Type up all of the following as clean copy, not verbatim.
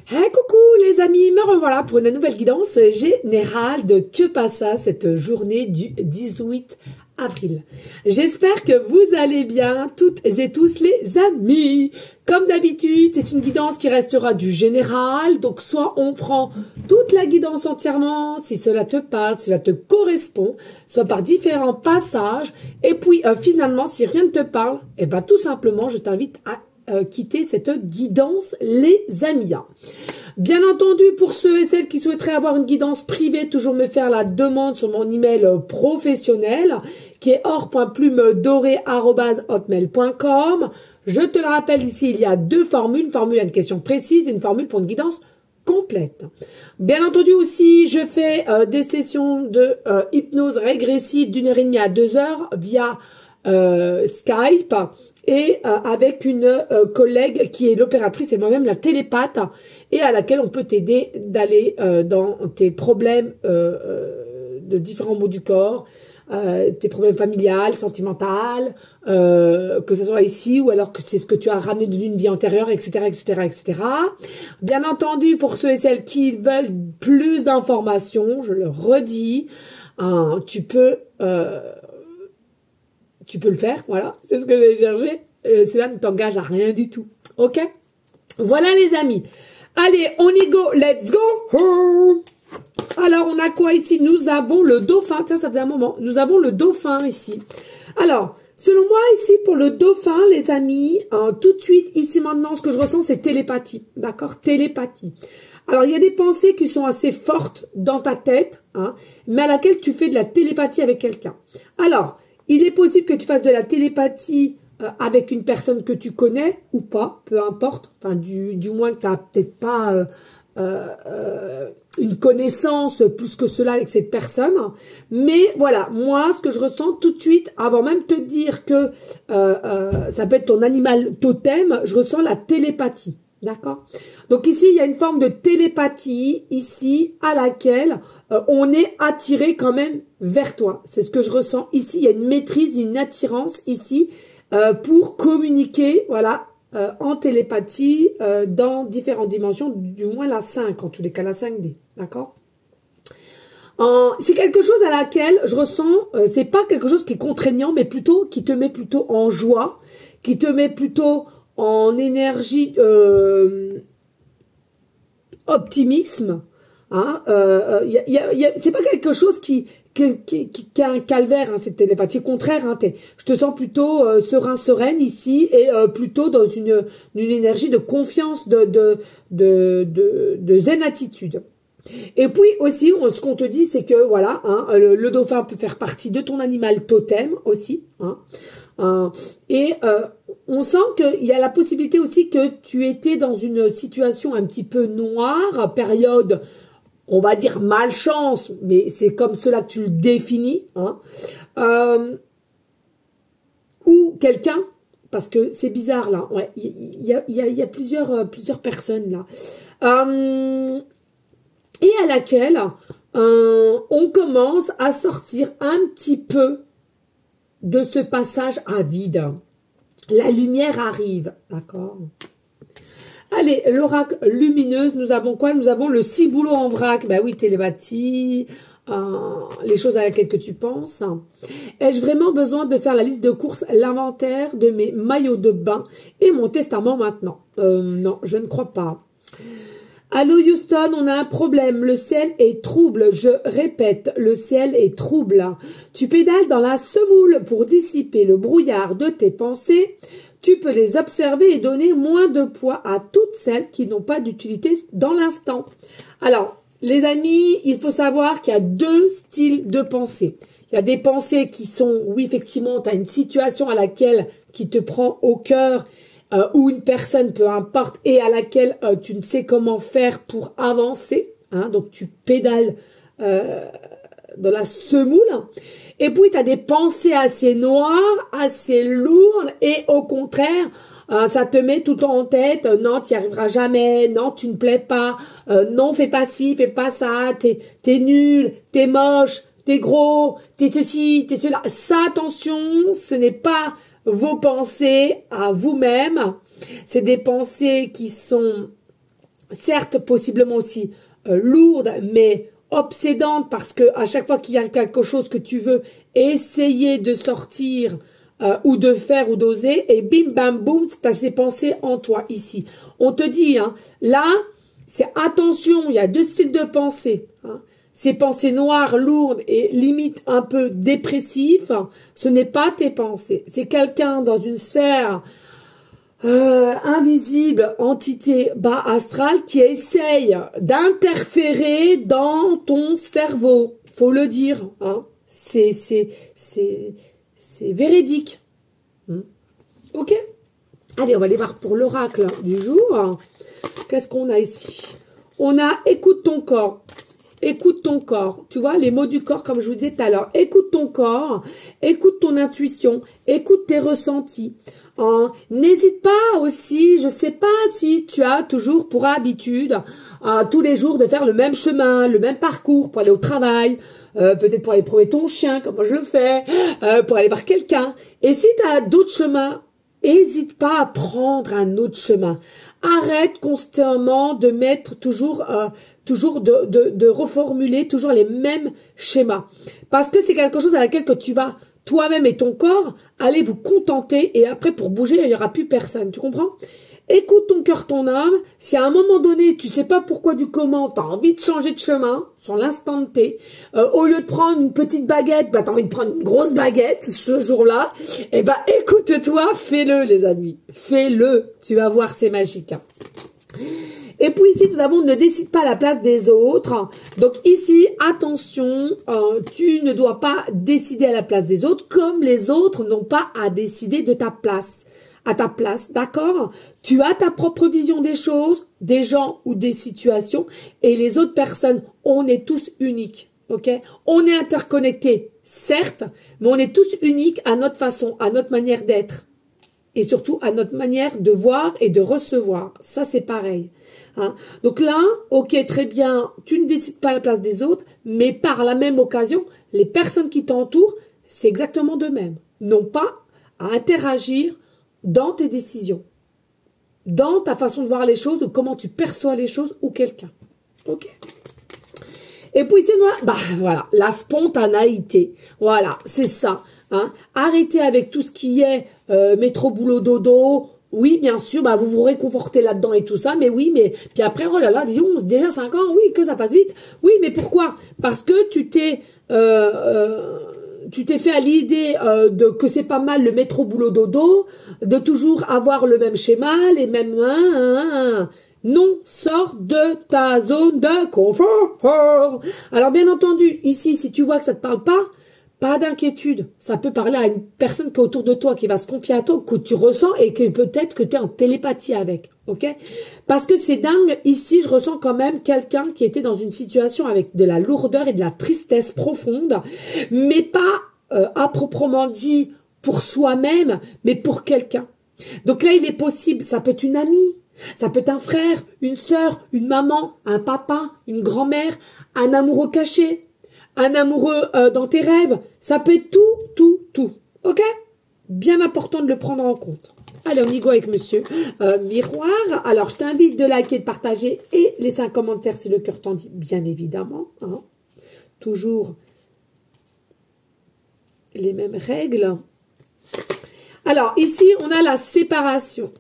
Hey, coucou les amis, me revoilà pour une nouvelle guidance générale de Que passa cette journée du 18 avril. J'espère que vous allez bien toutes et tous les amis. Comme d'habitude, c'est une guidance qui restera du général, donc soit on prend toute la guidance entièrement, si cela te parle, si cela te correspond, soit par différents passages, et puis finalement, si rien ne te parle, et ben tout simplement, je t'invite à quitter cette guidance, les amis. Bien entendu, pour ceux et celles qui souhaiteraient avoir une guidance privée, toujours me faire la demande sur mon email professionnel, qui est or.plumedorée@hotmail.com. Je te le rappelle ici, il y a deux formules, une formule à une question précise et une formule pour une guidance complète. Bien entendu aussi, je fais des sessions de hypnose régressive d'1h30 à 2 heures via Skype et avec une collègue qui est l'opératrice et moi-même la télépathe et à laquelle on peut t'aider d'aller dans tes problèmes de différents maux du corps, tes problèmes familiales, sentimentales, que ce soit ici ou alors que c'est ce que tu as ramené d'une vie antérieure, etc., etc., etc. Bien entendu, pour ceux et celles qui veulent plus d'informations, je le redis, tu peux le faire, voilà, c'est ce que j'ai cherché. Cela ne t'engage à rien du tout, ok? Voilà les amis. Allez, on y go, let's go! Alors, on a quoi ici? Nous avons le dauphin, tiens, ça faisait un moment. Nous avons le dauphin ici. Alors, selon moi, ici, pour le dauphin, les amis, tout de suite, ici, maintenant, ce que je ressens, c'est télépathie, d'accord? Télépathie. Alors, il y a des pensées qui sont assez fortes dans ta tête, mais à laquelle tu fais de la télépathie avec quelqu'un. Alors, il est possible que tu fasses de la télépathie avec une personne que tu connais ou pas, peu importe. Enfin, du moins que tu n'as peut-être pas une connaissance plus que cela avec cette personne. Mais voilà, moi, ce que je ressens tout de suite, avant même de te dire que ça peut être ton animal totem, je ressens la télépathie. D'accord? Donc ici, il y a une forme de télépathie ici à laquelle on est attiré quand même vers toi. C'est ce que je ressens ici. Il y a une maîtrise, une attirance ici pour communiquer, voilà, en télépathie dans différentes dimensions, du moins la 5, en tous les cas la 5D. D'accord? C'est quelque chose à laquelle je ressens, c'est pas quelque chose qui est contraignant, mais plutôt qui te met plutôt en joie, qui te met plutôt en énergie optimisme. C'est pas quelque chose qui a un calvaire, cette télépathie. Au contraire, je te sens plutôt sereine ici et plutôt dans une énergie de confiance, de zen attitude. Et puis aussi, ce qu'on te dit, c'est que voilà, le dauphin peut faire partie de ton animal totem aussi. On sent qu'il y a la possibilité aussi que tu étais dans une situation un petit peu noire, période, on va dire malchance, mais c'est comme cela que tu le définis, ou quelqu'un, parce que c'est bizarre là, ouais, il y a plusieurs personnes là, et à laquelle on commence à sortir un petit peu de ce passage à vide. La lumière arrive, d'accord? Allez, l'oracle lumineuse, nous avons quoi? Nous avons le ciboulot en vrac. Ben oui, télépathie, les choses à laquelle que tu penses. Ai-je vraiment besoin de faire la liste de courses, l'inventaire de mes maillots de bain et mon testament maintenant? Non, je ne crois pas. Allô Houston, on a un problème, le ciel est trouble, je répète, le ciel est trouble. Tu pédales dans la semoule pour dissiper le brouillard de tes pensées, tu peux les observer et donner moins de poids à toutes celles qui n'ont pas d'utilité dans l'instant. Alors, les amis, il faut savoir qu'il y a deux styles de pensée. Il y a des pensées qui sont, oui effectivement, tu as une situation à laquelle qui te prend au cœur, ou une personne, peu importe, et à laquelle tu ne sais comment faire pour avancer, donc tu pédales dans la semoule, et puis tu as des pensées assez noires, assez lourdes, et au contraire, ça te met tout le temps en tête, non, tu n'y arriveras jamais, non, tu ne plais pas, non, fais pas ci, fais pas ça, t'es nul, t'es moche, t'es gros, t'es ceci, t'es cela. Ça, attention, ce n'est pas vos pensées à vous-même, c'est des pensées qui sont certes, possiblement aussi lourde, mais obsédante, parce que à chaque fois qu'il y a quelque chose que tu veux essayer de sortir ou de faire ou d'oser, et bim bam boum, tu as ces pensées en toi ici. On te dit, hein, là, c'est attention, il y a deux styles de pensée. Hein. Ces pensées noires, lourdes et limite un peu dépressives, ce n'est pas tes pensées. C'est quelqu'un dans une sphère invisible, entité bas astrale qui essaye d'interférer dans ton cerveau. Faut le dire, hein. C'est véridique. Ok? Allez, on va aller voir pour l'oracle du jour. Qu'est-ce qu'on a ici? On a écoute ton corps. Écoute ton corps. Tu vois, les mots du corps, comme je vous disais tout à l'heure. Écoute ton corps. Écoute ton intuition. Écoute tes ressentis. N'hésite pas aussi, je sais pas si tu as toujours pour habitude tous les jours de faire le même chemin, le même parcours pour aller au travail, peut-être pour aller promener ton chien, comme moi je le fais, pour aller voir quelqu'un. Et si tu as d'autres chemins, n'hésite pas à prendre un autre chemin. Arrête constamment de mettre toujours de reformuler toujours les mêmes schémas. Parce que c'est quelque chose à laquelle que tu vas toi-même et ton corps, allez vous contenter et après pour bouger, il n'y aura plus personne. Tu comprends? Écoute ton cœur, ton âme. Si à un moment donné, tu sais pas pourquoi du comment, tu as envie de changer de chemin sur l'instant T, au lieu de prendre une petite baguette, bah, tu as envie de prendre une grosse baguette ce jour-là, eh ben écoute-toi, fais-le les amis. Fais-le. Tu vas voir, c'est magique. Hein. Et puis ici, nous avons ne décide pas à la place des autres. Donc ici, attention, tu ne dois pas décider à la place des autres comme les autres n'ont pas à décider de ta place. À ta place, d'accord? Tu as ta propre vision des choses, des gens ou des situations et les autres personnes, on est tous uniques, ok? On est interconnectés, certes, mais on est tous uniques à notre façon, à notre manière d'être et surtout à notre manière de voir et de recevoir. Ça, c'est pareil. Hein. Donc là, ok, très bien, tu ne décides pas à la place des autres, mais par la même occasion, les personnes qui t'entourent, c'est exactement de même. N'ont pas à interagir dans tes décisions, dans ta façon de voir les choses ou comment tu perçois les choses ou quelqu'un. Ok. Et puis c'est moi, bah voilà, la spontanéité. Voilà, c'est ça. Hein. Arrêtez avec tout ce qui est métro boulot dodo. Oui, bien sûr, bah vous vous réconfortez là-dedans et tout ça, mais oui, mais puis après, oh là là, disons, déjà 5 ans, oui, que ça passe vite. Oui, mais pourquoi? Parce que tu t'es fait à l'idée de que c'est pas mal le métro boulot dodo, de toujours avoir le même schéma, les mêmes non, sors de ta zone de confort. Alors bien entendu, ici, si tu vois que ça te parle pas d'inquiétude. Ça peut parler à une personne qui est autour de toi, qui va se confier à toi, que tu ressens et que peut-être que tu es en télépathie avec. Ok? Parce que c'est dingue. Ici, je ressens quand même quelqu'un qui était dans une situation avec de la lourdeur et de la tristesse profonde, mais pas à proprement dit pour soi-même, mais pour quelqu'un. Donc là, il est possible, ça peut être une amie, ça peut être un frère, une sœur, une maman, un papa, une grand-mère, un amoureux caché, un amoureux dans tes rêves, ça peut être tout. Ok? Bien important de le prendre en compte. Allez, on y go avec monsieur Miroir. Alors, je t'invite de liker, de partager et laisser un commentaire si le cœur t'en dit, bien évidemment. Hein. Toujours les mêmes règles. Alors, ici, on a la séparation.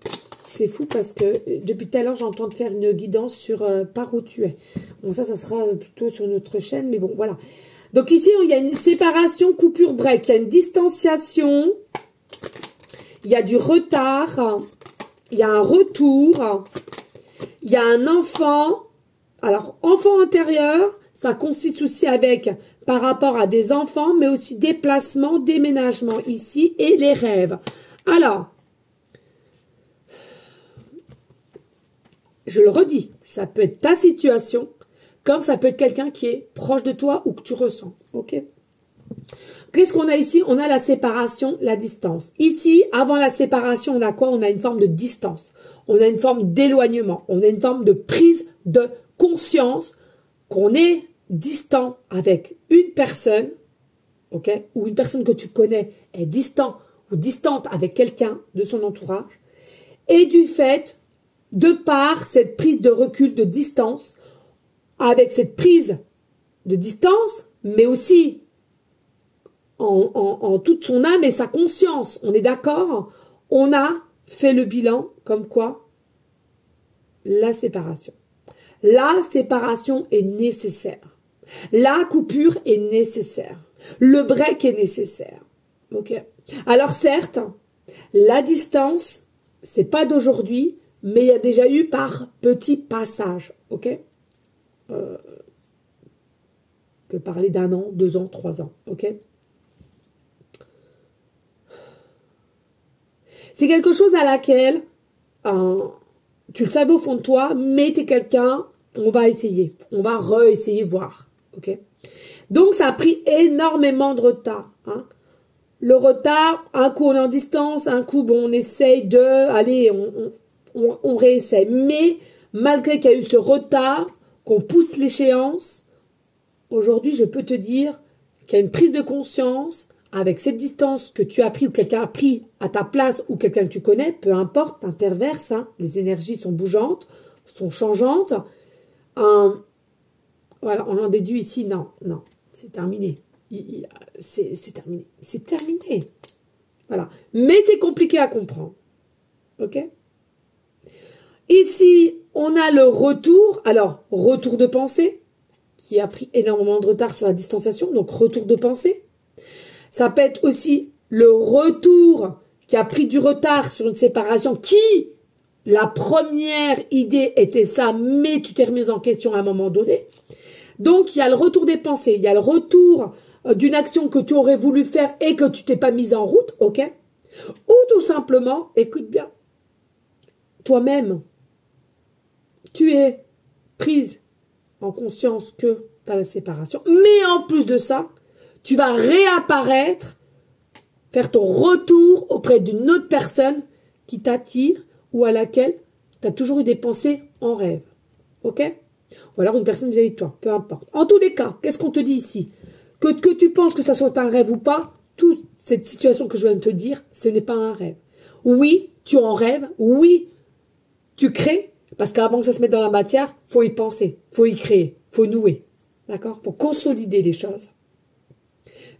C'est fou parce que depuis tout à l'heure, j'entends te faire une guidance sur par où tu es. Bon, ça sera plutôt sur notre chaîne, mais bon, voilà. Donc ici, il y a une séparation, coupure, break. Il y a une distanciation. Il y a du retard. Il y a un retour. Il y a un enfant. Alors, enfant intérieur, ça consiste aussi avec, par rapport à des enfants, mais aussi déplacement, déménagement ici et les rêves. Alors, je le redis, ça peut être ta situation, comme ça peut être quelqu'un qui est proche de toi ou que tu ressens. Ok? Qu'est-ce qu'on a ici? On a la séparation, la distance. Ici, avant la séparation, on a quoi? On a une forme de distance. On a une forme d'éloignement. On a une forme de prise de conscience qu'on est distant avec une personne, ok? Ou une personne que tu connais est distant ou distante avec quelqu'un de son entourage. Et du fait de par cette prise de recul, de distance, avec cette prise de distance, mais aussi en toute son âme et sa conscience, on est d'accord, on a fait le bilan comme quoi la séparation. La séparation est nécessaire. La coupure est nécessaire. Le break est nécessaire. Ok. Alors certes, la distance, c'est pas d'aujourd'hui, mais il y a déjà eu par petits passages. Ok. On peut parler d'1 an, 2 ans, 3 ans. Ok. C'est quelque chose à laquelle tu le savais au fond de toi, mais tu es quelqu'un, on va essayer. On va re-essayer, voir. Ok. Donc, ça a pris énormément de retard. Hein. Le retard, un coup on est en distance, un coup bon, on essaye de, allez, on réessaye. Mais malgré qu'il y a eu ce retard, qu'on pousse l'échéance, aujourd'hui, je peux te dire qu'il y a une prise de conscience avec cette distance que tu as pris ou quelqu'un a pris à ta place ou quelqu'un que tu connais, peu importe, t'interverses, hein, les énergies sont bougeantes, sont changeantes. Voilà, on en déduit ici, non, c'est terminé. C'est terminé. C'est terminé. Voilà. Mais c'est compliqué à comprendre. Ok? Ici, on a le retour. Alors, retour de pensée, qui a pris énormément de retard sur la distanciation. Donc, retour de pensée. Ça peut être aussi le retour qui a pris du retard sur une séparation qui, la première idée était ça, mais tu t'es remise en question à un moment donné. Donc, il y a le retour des pensées, il y a le retour d'une action que tu aurais voulu faire et que tu t'es pas mise en route, ok? Ou tout simplement, écoute bien, toi-même, tu es prise en conscience que tu as la séparation, mais en plus de ça, tu vas réapparaître, faire ton retour auprès d'une autre personne qui t'attire ou à laquelle tu as toujours eu des pensées en rêve. Ok? Ou alors une personne vis-à-vis de toi, peu importe. En tous les cas, qu'est-ce qu'on te dit ici? Que tu penses que ça soit un rêve ou pas, toute cette situation que je viens de te dire, ce n'est pas un rêve. Oui, tu en rêves, oui, tu crées, parce qu'avant que ça se mette dans la matière, faut y penser, faut y créer, faut nouer. D'accord? Faut consolider les choses.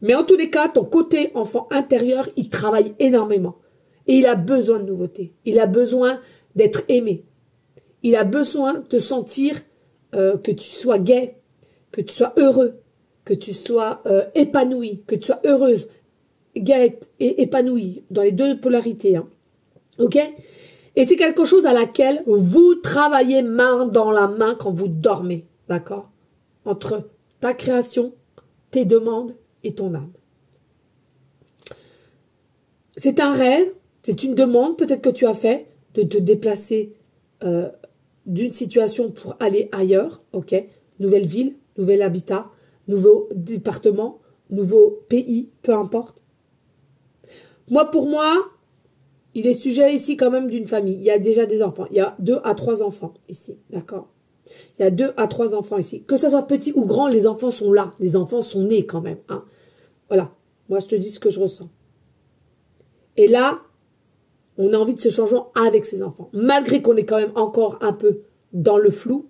Mais en tous les cas, ton côté enfant intérieur, il travaille énormément. Et il a besoin de nouveautés. Il a besoin d'être aimé. Il a besoin de te sentir que tu sois gai, que tu sois heureux, que tu sois épanoui, que tu sois heureuse, gaie et épanouie, dans les deux polarités. Hein. Ok? Et c'est quelque chose à laquelle vous travaillez main dans la main quand vous dormez. D'accord? Entre ta création, tes demandes et ton âme. C'est un rêve, c'est une demande peut-être que tu as fait de te déplacer d'une situation pour aller ailleurs, ok? Nouvelle ville, nouvel habitat, nouveau département, nouveau pays, peu importe. Pour moi, il est sujet ici quand même d'une famille. Il y a déjà des enfants. Il y a 2 à 3 enfants ici, d'accord? Il y a 2 à 3 enfants ici. Que ça soit petit ou grand, les enfants sont là. Les enfants sont nés quand même, hein. Voilà, moi je te dis ce que je ressens. Et là, on a envie de ce changement avec ses enfants. Malgré qu'on est quand même encore un peu dans le flou,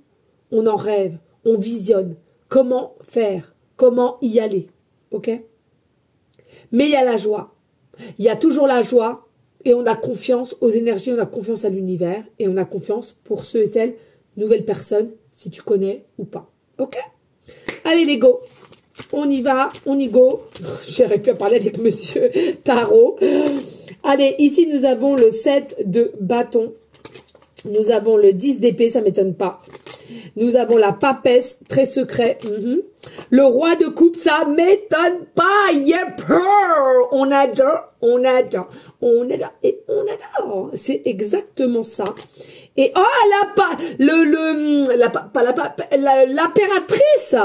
on en rêve, on visionne. Comment faire? Comment y aller? Ok? Mais il y a la joie. Il y a toujours la joie et on a confiance aux énergies, on a confiance à l'univers et on a confiance pour ceux et celles, nouvelles personnes, si tu connais ou pas. Ok? Allez les go! On y va, on y go. J'aurais pu parler avec monsieur Tarot. Allez, ici nous avons le 7 de bâton. Nous avons le 10 d'épée, ça m'étonne pas. Nous avons la papesse, très secret. Le roi de coupe, ça m'étonne pas. Yeah, on adore, on adore, on adore et on adore. C'est exactement ça. Et l'impératrice.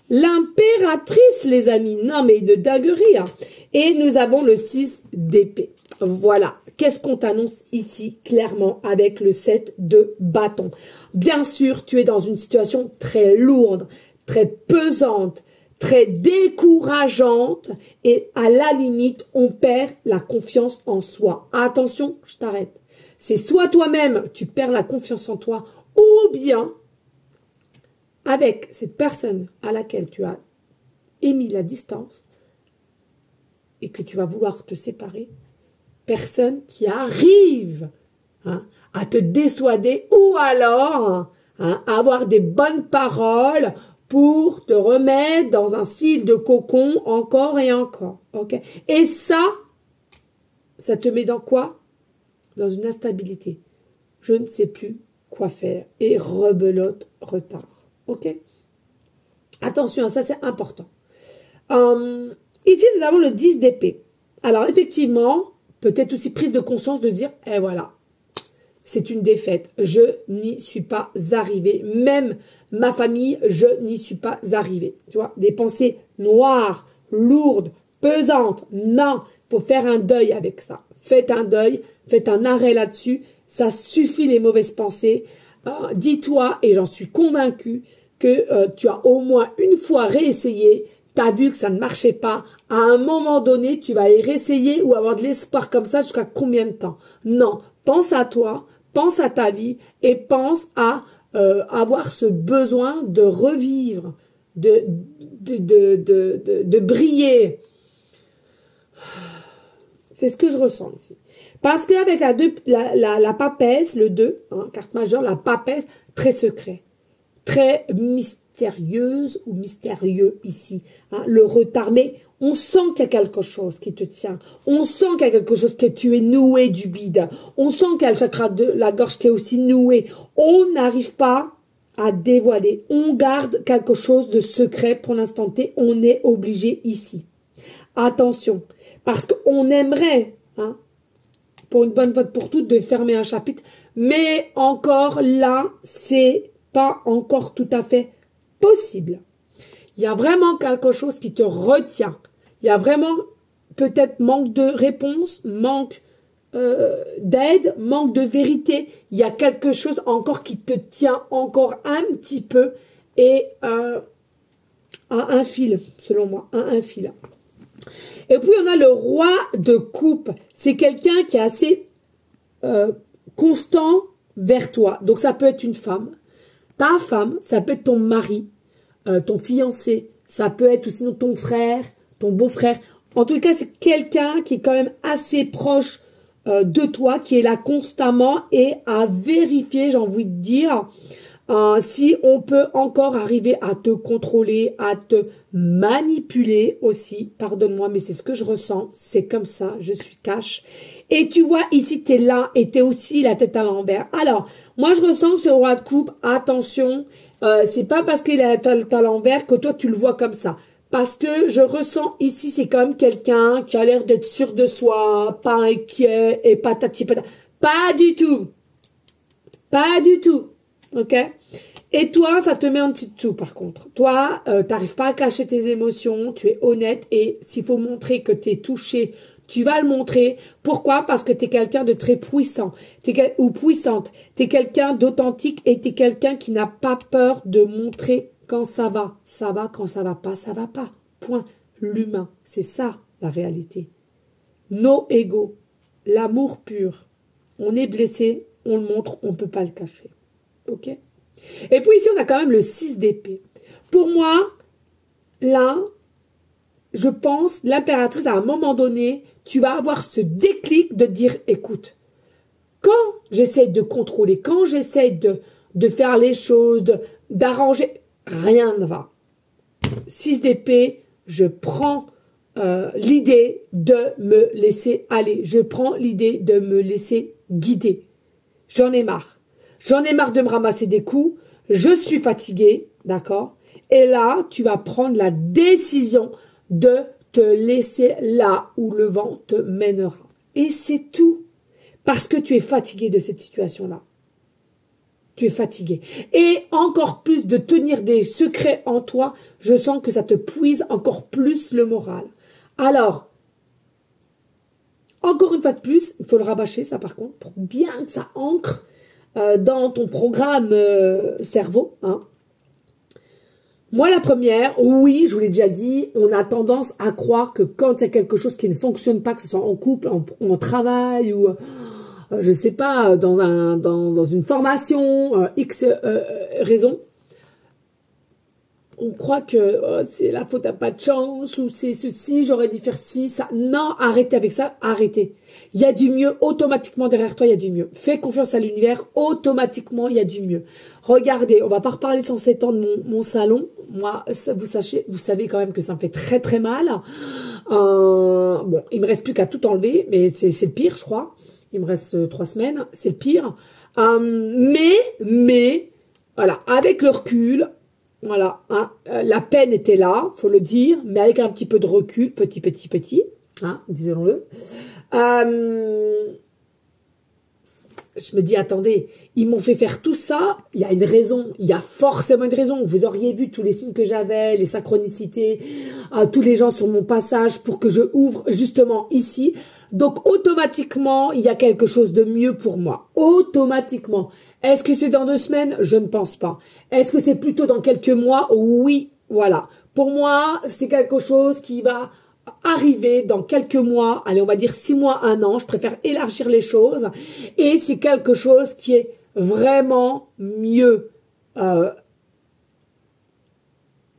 L'impératrice, les amis. Non, mais de dinguerie. Hein. Et nous avons le 6 d'épée. Voilà. Qu'est-ce qu'on t'annonce ici, clairement, avec le 7 de bâton? Bien sûr, tu es dans une situation très lourde, très pesante, très décourageante. Et à la limite, on perd la confiance en soi. Attention, je t'arrête. c'est soit toi-même, tu perds la confiance en toi, ou bien avec cette personne à laquelle tu as émis la distance et que tu vas vouloir te séparer, personne qui arrive à te dissuader ou alors avoir des bonnes paroles pour te remettre dans un style de cocon encore et encore. Okay? Et ça te met dans quoi? Dans une instabilité. Je ne sais plus quoi faire. Et rebelote, retard. Ok? Attention, ça c'est important. Ici, nous avons le 10 d'épée. Alors, effectivement, peut-être aussi prise de conscience de dire, eh voilà, c'est une défaite. Je n'y suis pas arrivé. Même ma famille, je n'y suis pas arrivé. Tu vois, des pensées noires, lourdes, pesantes. Non, il faut faire un deuil avec ça. Faites un deuil, faites un arrêt là-dessus. Ça suffit les mauvaises pensées. Dis-toi, et j'en suis convaincue, que tu as au moins une fois réessayé, tu as vu que ça ne marchait pas. À un moment donné, tu vas y réessayer ou avoir de l'espoir comme ça jusqu'à combien de temps? Non, pense à toi, pense à ta vie et pense à avoir ce besoin de revivre, de briller. C'est ce que je ressens ici. Parce qu'avec la papesse, le 2, carte majeure, la papesse, très secret, très mystérieuse ou mystérieux ici. Le retard, mais on sent qu'il y a quelque chose qui te tient. On sent qu'il y a quelque chose que tu es noué du bide. On sent qu'il y a le chakra de la gorge qui est aussi noué. On n'arrive pas à dévoiler. On garde quelque chose de secret pour l'instant T. On est obligé ici. Attention, parce qu'on aimerait, pour une bonne fois pour toutes, de fermer un chapitre, mais encore là, c'est pas encore tout à fait possible. Il y a vraiment quelque chose qui te retient. Il y a vraiment peut-être manque de réponse, manque d'aide, manque de vérité. Il y a quelque chose encore qui te tient encore un petit peu et à un fil, selon moi, à un fil. Et puis on a le roi de coupe. C'est quelqu'un qui est assez constant vers toi. Donc ça peut être une femme, ta femme, ça peut être ton mari, ton fiancé, ça peut être aussi ton frère, ton beau-frère. En tout cas, c'est quelqu'un qui est quand même assez proche de toi, qui est là constamment et à vérifier, j'ai envie de dire, si on peut encore arriver à te contrôler, à te manipuler aussi. Pardonne-moi, mais c'est ce que je ressens. C'est comme ça, je suis cash. Et tu vois, ici, tu es là et tu es aussi la tête à l'envers. Alors, moi, je ressens que ce roi de coupe, attention, c'est pas parce qu'il est la tête à l'envers que toi, tu le vois comme ça. Parce que je ressens ici, c'est quand même quelqu'un qui a l'air d'être sûr de soi, pas inquiet et patati patata. Pas du tout. Pas du tout. Ok? Et toi, ça te met en petit dessous par contre. Toi, t'arrives pas à cacher tes émotions, tu es honnête et s'il faut montrer que tu es touché, tu vas le montrer. Pourquoi? Parce que tu es quelqu'un de très puissant ou puissante. Tu es quelqu'un d'authentique et tu es quelqu'un qui n'a pas peur de montrer quand ça va. Ça va, quand ça va pas, ça va pas. Point. L'humain, c'est ça la réalité. No ego, l'amour pur. On est blessé, on le montre, on ne peut pas le cacher. Ok? Et puis ici, on a quand même le 6 d'épée. Pour moi, là, je pense, l'impératrice, à un moment donné, tu vas avoir ce déclic de dire, écoute, quand j'essaie de contrôler, quand j'essaie de faire les choses, d'arranger, rien ne va. 6 d'épée, je prends l'idée de me laisser aller. Je prends l'idée de me laisser guider. J'en ai marre. J'en ai marre de me ramasser des coups. Je suis fatiguée, d'accord? Et là, tu vas prendre la décision de te laisser là où le vent te mènera. Et c'est tout. Parce que tu es fatigué de cette situation-là. Tu es fatigué. Et encore plus de tenir des secrets en toi, je sens que ça te puise encore plus le moral. Alors, encore une fois de plus, il faut le rabâcher, ça par contre, pour bien que ça ancre dans ton programme cerveau. Moi, la première, oui, je vous l'ai déjà dit, on a tendance à croire que quand il y a quelque chose qui ne fonctionne pas, que ce soit en couple, en travail, ou je sais pas, dans une formation, X raison, on croit que c'est la faute à pas de chance, ou c'est ceci, j'aurais dû faire ci, ça. Non, arrêtez avec ça, arrêtez. Il y a du mieux, automatiquement derrière toi, il y a du mieux. Fais confiance à l'univers, automatiquement, il y a du mieux. Regardez, on va pas reparler sans s'étendre mon salon. Moi, ça, vous savez quand même que ça me fait très très mal. Bon, il me reste plus qu'à tout enlever, mais c'est le pire, je crois. Il me reste 3 semaines, c'est le pire. Mais, voilà, avec le recul, voilà, hein, la peine était là, faut le dire, mais avec un petit peu de recul, petit, hein, disons-le. Je me dis, attendez, ils m'ont fait faire tout ça, il y a une raison, il y a forcément une raison. Vous auriez vu tous les signes que j'avais, les synchronicités, tous les gens sur mon passage pour que je ouvre justement ici. Donc, automatiquement, il y a quelque chose de mieux pour moi. Automatiquement. Est-ce que c'est dans 2 semaines? Je ne pense pas. Est-ce que c'est plutôt dans quelques mois? Oui, voilà. Pour moi, c'est quelque chose qui va arriver dans quelques mois. Allez, on va dire 6 mois, 1 an. Je préfère élargir les choses. Et c'est quelque chose qui est vraiment mieux.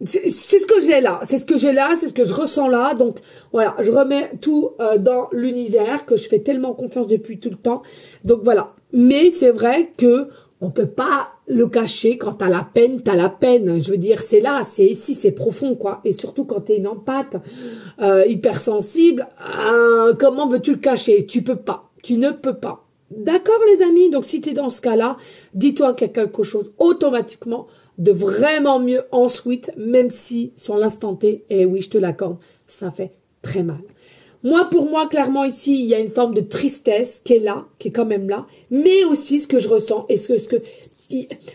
C'est ce que j'ai là, c'est ce que j'ai là, c'est ce que je ressens là. Donc voilà, je remets tout dans l'univers que je fais tellement confiance depuis tout le temps. Donc voilà, mais c'est vrai que on peut pas le cacher. Quand t'as la peine, t'as la peine. Je veux dire, c'est là, c'est ici, c'est profond quoi. Et surtout quand t'es une empathe hypersensible, comment veux-tu le cacher? Tu peux pas, tu ne peux pas. D'accord les amis? Donc si t'es dans ce cas-là, dis-toi qu'il y a quelque chose automatiquement de vraiment mieux ensuite, même si sur l'instant T, et oui, je te l'accorde, ça fait très mal. Moi, pour moi, clairement ici, il y a une forme de tristesse qui est là, qui est quand même là, mais aussi ce que je ressens et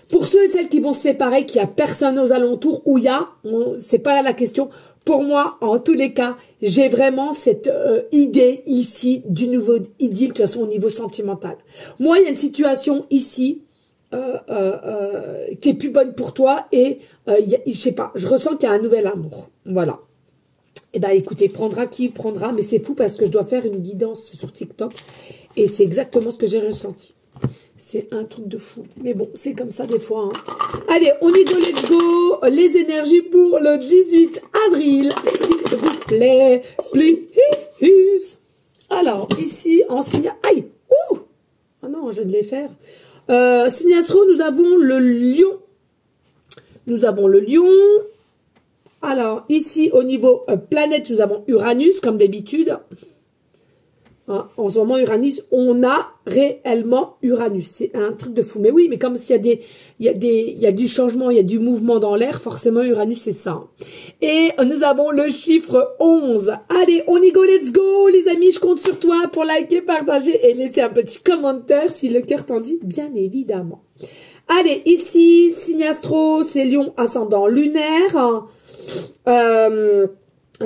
pour ceux et celles qui vont se séparer, qu'il y a personne aux alentours, où il y a, c'est pas là la question. Pour moi, en tous les cas, j'ai vraiment cette idée ici du nouveau idylle, de toute façon au niveau sentimental. Moi, il y a une situation ici qui est plus bonne pour toi et je sais pas, je ressens qu'il y a un nouvel amour. Voilà. Et ben écoutez, prendra qui prendra, mais c'est fou parce que je dois faire une guidance sur TikTok et c'est exactement ce que j'ai ressenti. C'est un truc de fou. Mais bon, c'est comme ça des fois. Hein. Allez, on y go, let's go. Les énergies pour le 18 avril, s'il vous plaît. Please. Alors, ici, en signe... Aïe. Ouh. Ah non, je vais les faire. Signe astro, nous avons le lion. Nous avons le lion. Alors, ici, au niveau planète, nous avons Uranus, comme d'habitude. En ce moment, Uranus, on a réellement Uranus. C'est un truc de fou. Mais oui, mais comme s'il y a du changement, il y a du mouvement dans l'air, forcément, Uranus, c'est ça. Et nous avons le chiffre 11. Allez, on y go, let's go, les amis. Je compte sur toi pour liker, partager et laisser un petit commentaire si le cœur t'en dit, bien évidemment. Allez, ici, signe astro, c'est Lion, ascendant lunaire.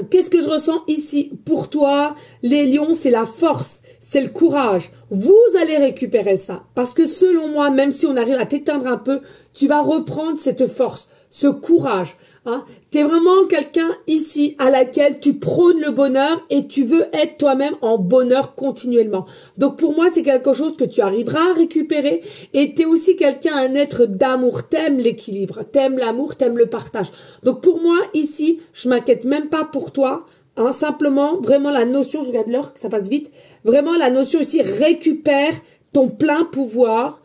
Qu'est-ce que je ressens ici pour toi? Les lions, c'est la force, c'est le courage. Vous allez récupérer ça. Parce que selon moi, même si on arrive à t'éteindre un peu, tu vas reprendre cette force, ce courage. Hein. Tu es vraiment quelqu'un ici à laquelle tu prônes le bonheur et tu veux être toi-même en bonheur continuellement. Donc pour moi, c'est quelque chose que tu arriveras à récupérer et tu es aussi quelqu'un, un être d'amour. T'aimes l'équilibre, t'aimes l'amour, t'aimes le partage. Donc pour moi, ici, je m'inquiète même pas pour toi. Hein, simplement, vraiment la notion, je regarde l'heure, que ça passe vite, vraiment la notion ici, récupère ton plein pouvoir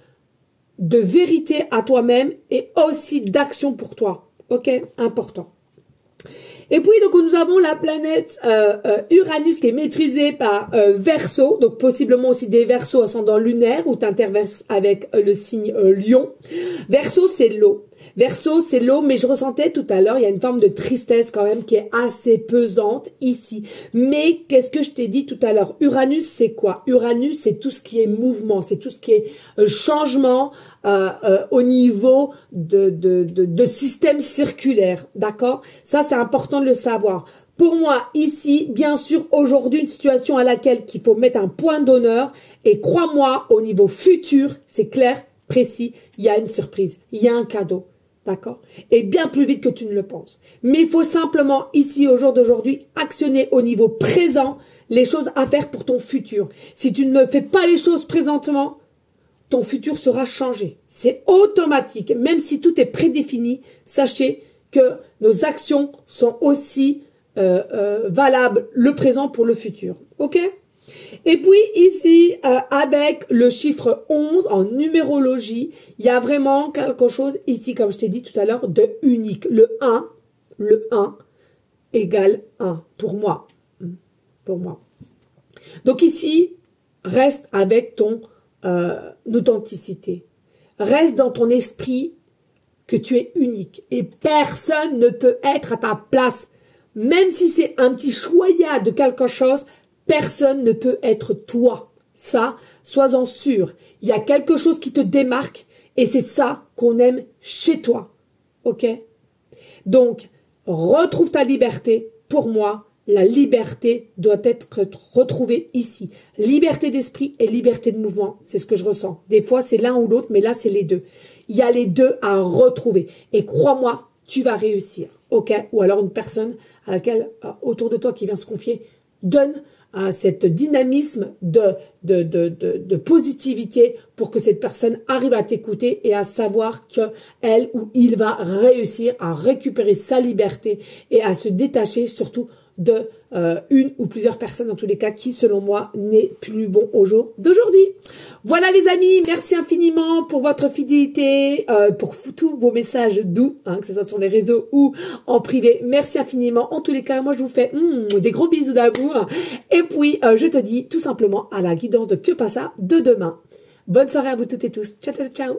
de vérité à toi-même et aussi d'action pour toi. Ok, important. Et puis, donc, nous avons la planète Uranus qui est maîtrisée par Verseau, donc possiblement aussi des Verseaux ascendant lunaire, où tu interverses avec le signe Lion. Verseau, c'est l'eau. Verseau, c'est l'eau, mais je ressentais tout à l'heure, il y a une forme de tristesse quand même qui est assez pesante ici. Mais qu'est-ce que je t'ai dit tout à l'heure? Uranus, c'est quoi? Uranus, c'est tout ce qui est mouvement, c'est tout ce qui est changement au niveau de système circulaire, d'accord? Ça, c'est important de le savoir. Pour moi, ici, bien sûr, aujourd'hui, une situation à laquelle il faut mettre un point d'honneur. Et crois-moi, au niveau futur, c'est clair, précis, il y a une surprise, il y a un cadeau. d'accord? Et bien plus vite que tu ne le penses. Mais il faut simplement, ici, au jour d'aujourd'hui, actionner au niveau présent les choses à faire pour ton futur. Si tu ne fais pas les choses présentement, ton futur sera changé. C'est automatique. Même si tout est prédéfini, sachez que nos actions sont aussi valables le présent pour le futur. OK? Et puis ici, avec le chiffre 11 en numérologie, il y a vraiment quelque chose ici, comme je t'ai dit tout à l'heure, de unique. Le 1 égale 1 pour moi. Pour moi. Donc ici, reste avec ton authenticité. Reste dans ton esprit que tu es unique et personne ne peut être à ta place. Même si c'est un petit choyat de quelque chose, personne ne peut être toi. Ça, sois-en sûr. Il y a quelque chose qui te démarque et c'est ça qu'on aime chez toi. OK? Donc, retrouve ta liberté. Pour moi, la liberté doit être retrouvée ici. Liberté d'esprit et liberté de mouvement, c'est ce que je ressens. Des fois, c'est l'un ou l'autre, mais là, c'est les deux. Il y a les deux à retrouver. Et crois-moi, tu vas réussir. OK? Ou alors une personne à laquelle, autour de toi qui vient se confier, donne cet dynamisme de positivité pour que cette personne arrive à t'écouter et à savoir que elle ou il va réussir à récupérer sa liberté et à se détacher surtout de une ou plusieurs personnes dans tous les cas qui selon moi n'est plus bon au jour d'aujourd'hui. Voilà les amis, merci infiniment pour votre fidélité, pour tous vos messages doux, que ce soit sur les réseaux ou en privé. Merci infiniment. En tous les cas, moi je vous fais des gros bisous d'amour et puis je te dis tout simplement à la guidance de Que Passa de demain. Bonne soirée à vous toutes et tous. Ciao ciao ciao.